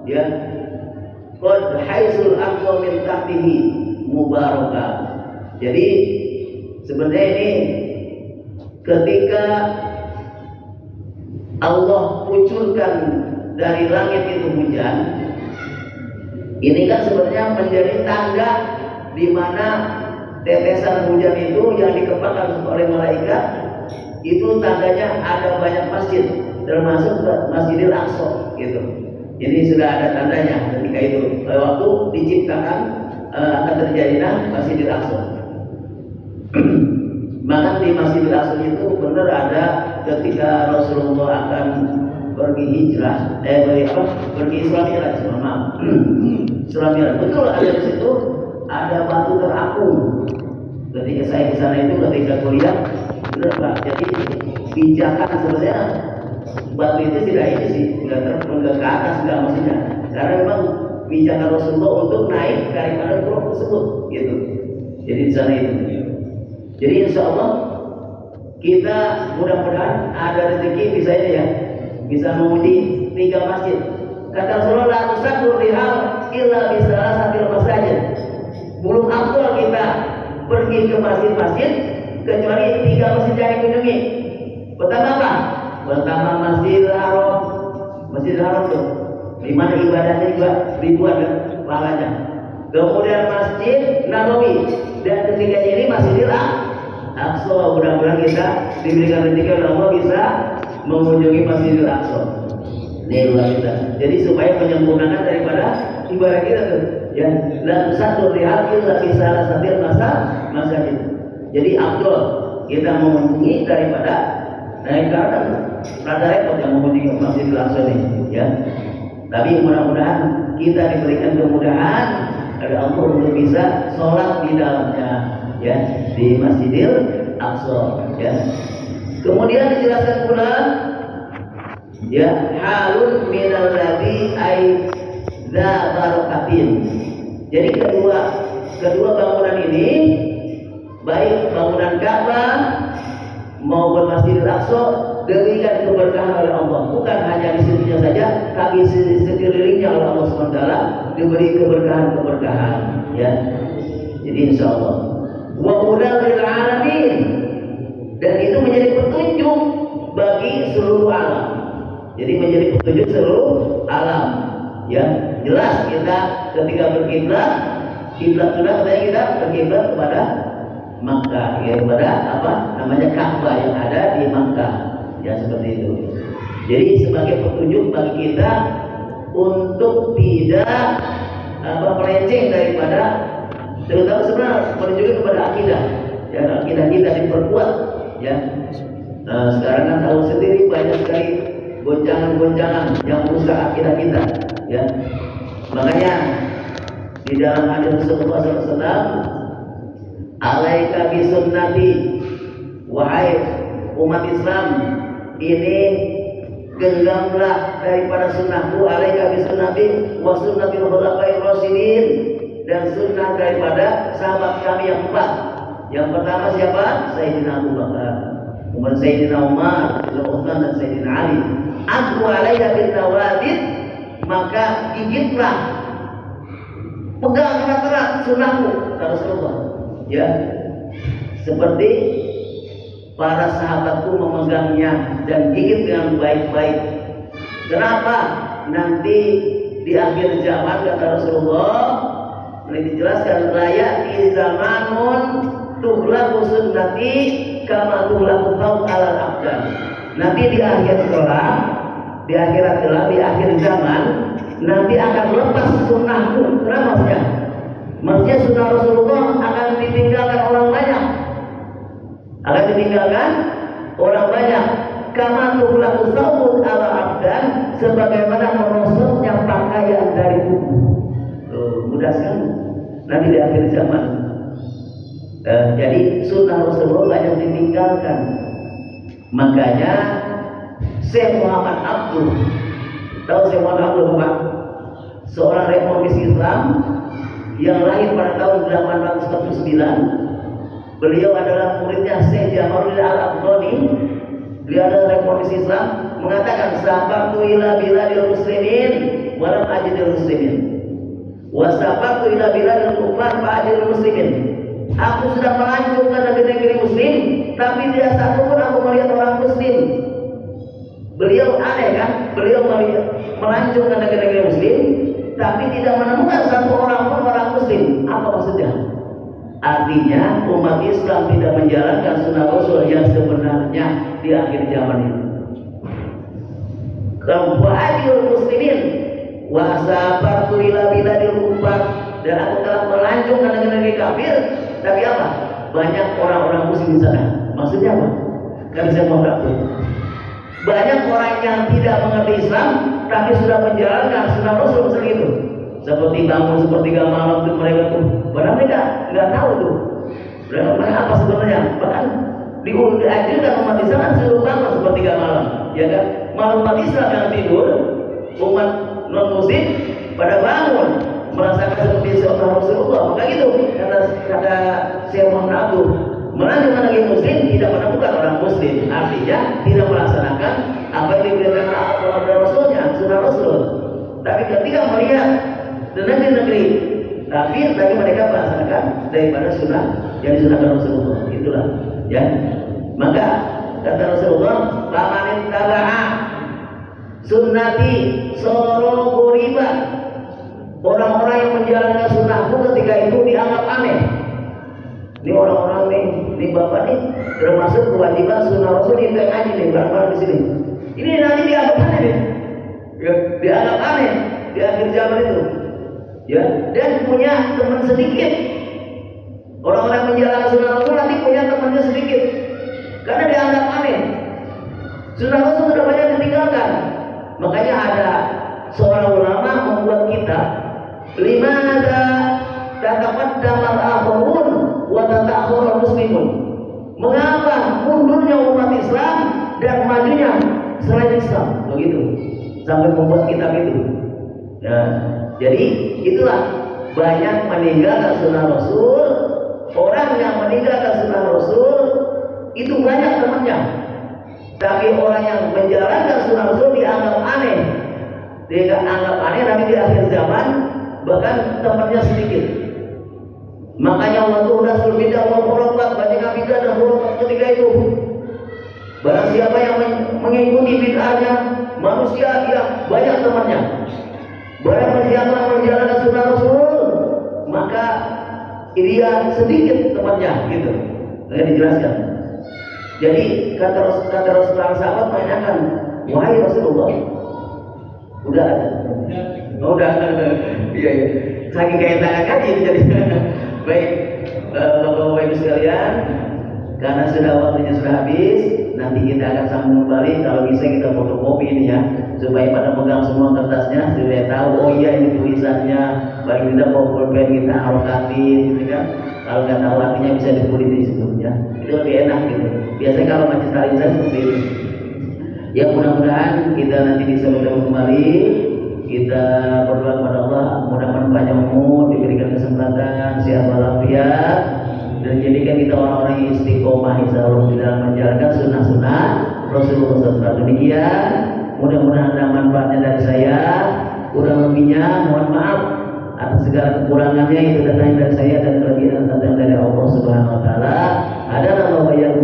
ya qad haizul aqwa min tahtihi mubarakah. Jadi sebenarnya ini ketika Allah kucurkan dari langit itu hujan, ini kan sebenarnya menjadi tanda di mana tetesan hujan itu yang dikembangkan oleh malaikat, itu tandanya ada banyak masjid, termasuk Masjidil Aqsa gitu. Jadi sudah ada tandanya ketika itu waktu diciptakan akan terjadinya Masjidil Aqsa. Maka di Masjidil Aqsa itu benar ada ketika Rasulullah akan pergi hijrah, pergi Isra Mi'raj, maaf. Isra Mi'raj betul ada di situ, ada batu terapung. Ketika saya di sana itu ketika kuliah, benar Pak. Jadi pijakan sebenarnya batu itu tidak ini sih, tidak terpung ke atas, enggak maksudnya. Karena memang pijakan Rasulullah untuk naik daripada pulau tersebut, gitu. Jadi di sana itu. Jadi insya Allah kita mudah-mudahan ada rezeki misalnya ya, bisa menguji 3 masjid. Kata Rasulullah, la tusaddur rihal illa bisalah satil masajid. Belum afdal kita pergi ke masjid-masjid kecuali 3 masjid yang dikunjungi. Pertama apa? Pertama Masjidil Haram. Masjidil Haram tuh di mana ibadahnya juga ribuan kan pahalanya. Kemudian Masjid Nabawi dan ketiganya ini Masjidil Aqsa. Mudah-mudahan kita diberikan rezeki oleh Allah bisa mengunjungi Masjidil Aqsa. Ini luar biasa. Jadi supaya menyempurnakan daripada ibadah kita tuh, ya. Dan satu lihat illa bisalah sabil masjid. Jadi afdal kita mengunjungi daripada karena rada repot yang mengunjungi Masjidil Aqsa ini, ya. Tapi mudah-mudahan kita diberikan kemudahan oleh Allah untuk bisa sholat di dalamnya, ya, di Masjidil Aqsa, ya. Kemudian dijelaskan pula, ya, halun minal ladzi aidza barakatin. Jadi kedua bangunan ini, baik bangunan Ka'bah maupun Masjidil Aqsa, diberikan keberkahan oleh Allah. Bukan hanya di situnya saja, tapi di sekelilingnya oleh Allah SWT diberi keberkahan-keberkahan, ya. Jadi insya Allah wa hudal lil alamin, dan itu menjadi petunjuk bagi seluruh alam. Jadi menjadi petunjuk seluruh alam, ya. Jelas kita ketika berkiblat, kiblat sudah katanya kita berkiblat kepada Makkah, ya, kepada apa namanya Ka'bah yang ada di Makkah, ya, seperti itu. Jadi sebagai petunjuk bagi kita untuk tidak melenceng daripada, terutama sebenarnya menunjukkan kepada akidah, ya, akidah kita diperkuat, ya. Sekarang kan tahu sendiri banyak sekali goncangan-goncangan yang merusak akidah kita, ya. Makanya di dalam hadis Rasulullah SAW, alaika bisunnati, wahai umat Islam, ini genggamlah daripada sunnahku, alaika bisunnati wa sunnatil khulafa'ir rasyidin, dan sunnah daripada sahabat kami yang 4. Yang pertama siapa? Sayyidina Abu Bakar, kemudian Sayyidina Umar, Sayyidina Utsman, dan Sayyidina Ali. Aku alaiha bin nawadid, maka gigitlah, pegang erat-erat sunnahku, kata Rasulullah, ya, seperti para sahabatku memegangnya dan gigit dengan baik-baik. Kenapa? Nanti di akhir zaman, kata Rasulullah, ini dijelaskan, layak di zamanun tuhlaku sunnati kama tuhlaku thawb alal abdan. Nanti di akhir kelak, di akhirat kelak, di akhir zaman, nanti akan lepas sunnahku. Kenapa maksudnya? Maksudnya sunnah Rasulullah akan ditinggalkan orang banyak. Akan ditinggalkan orang banyak. Kama tuhlaku thawb alal abdan, sebagaimana merosotnya pakaian dari tubuh. Mudah sekali nanti di akhir zaman. Jadi sunnah Rasulullah banyak ditinggalkan. Makanya Syekh Muhammad Abdul, tahu Syekh Muhammad Abdul Pak? Seorang reformis Islam yang lahir pada tahun 849. Beliau adalah muridnya Syekh Jamaluddin Al-Afghani. Beliau adalah reformis Islam, mengatakan sabaqtu ila biladil muslimin walam ajidil muslimin, wa sabaqtu ila biladil kufar fa ajidil muslimin. Aku sudah menghancurkan negeri-negeri muslim, tapi tidak satu pun aku melihat orang muslim. Beliau aneh kan? Beliau menghancurkan negeri-negeri muslim, tapi tidak menemukan satu orang pun orang muslim. Apa maksudnya? Artinya umat Islam tidak menjalankan sunnah Rasul yang sebenarnya di akhir zaman ini. Kembali muslimin wasabatu ila biladil kufar, dan aku telah melancungkan negeri-negeri kafir. Tapi apa? banyak orang-orang muslim di sana. Maksudnya apa? Karena saya mau takut. Banyak orang yang tidak mengerti Islam tapi sudah menjalankan sunnah Rasul seperti itu. Seperti bangun sepertiga malam itu mereka tuh, padahal mereka nggak tahu tuh. Mereka apa sebenarnya? Bahkan diajarkan umat Islam suruh bangun sepertiga malam, ya kan? Malam umat Islam yang tidur, umat non muslim pada bangun merasakan seperti seorang Rasulullah. Maka gitu kata Syekh Muhammad Abdul, melanjutkan lagi muslim tidak menemukan orang muslim, artinya tidak melaksanakan apa yang diberitakan Allah dan Rasulnya, sunnah Rasul. Tapi ketika melihat di negeri kafir, lagi mereka melaksanakan daripada sunnah yang disunahkan Rasulullah. Itulah, ya. Maka kata Rasulullah, "Faman taba'a sunnati soro quriba." Orang-orang yang menjalankan sunnahku ketika itu dianggap aneh. Ini orang-orang nih bapak nih termasuk kewajiban sunnah Rasul itu yang ngaji nih barang-barang di sini. Ini nanti dianggap aneh nih, ya, dianggap aneh di akhir zaman itu, ya. Dan punya teman sedikit. Orang-orang menjalankan sunnah Rasul nanti punya temannya sedikit, karena dianggap aneh. Sunnah Rasul sudah banyak ditinggalkan. Makanya ada seorang ulama membuat kitab, "Limada tataqaddama al-akharun wa tata'akhkhara al-muslimun." Mengapa mundurnya umat Islam dan majunya selain Islam? Begitu. Sampai membuat kitab itu. Ya, jadi itulah banyak meninggalkan sunnah Rasul. Orang yang meninggalkan sunnah Rasul itu banyak temannya. Tapi orang yang menjalankan sunnah Rasul dianggap aneh. Dia anggap aneh, tapi di akhir zaman bahkan temannya sedikit. Makanya waktu Rasul bidah wa khurafat, banyak bidah dan khurafat ketika itu. Barang siapa yang mengikuti bid'ahnya, manusia yang banyak temannya. Barang siapa yang menjalankan sunnah Rasul, maka dia sedikit temannya, gitu. Saya dijelaskan. Jadi kata Rasulullah sahabat menanyakan, "Wahai Rasulullah, udah ada?" Oh, udah. Iya. Saking kayak tangan kaji jadi. Baik, Bapak-bapak Ibu sekalian, karena sudah waktunya sudah habis, nanti kita akan sambung kembali. Kalau bisa kita fotokopi ini ya, supaya pada pegang semua kertasnya, supaya tahu oh iya ini tulisannya. Paling tidak pulpen kita harokatin, gitu kan? Kalau nggak tahu artinya bisa ditulis di situ ya. Itu lebih enak gitu. Biasanya kalau majelis taklim saya seperti itu. Ya mudah-mudahan kita nanti bisa bertemu kembali. Kita berdoa kepada Allah, mudah-mudahan panjang umur, diberikan kesempatan, sehat walafiat, dan jadikan kita orang-orang yang istiqomah insyaallah di dalam menjalankan sunnah-sunnah Rasulullah SAW. Demikian, mudah-mudahan ada manfaatnya dari saya. Kurang lebihnya mohon maaf atas segala kekurangannya, itu datang dari saya dan kelebihan datang dari Allah Subhanahu Wa Taala. Adalah Allah yang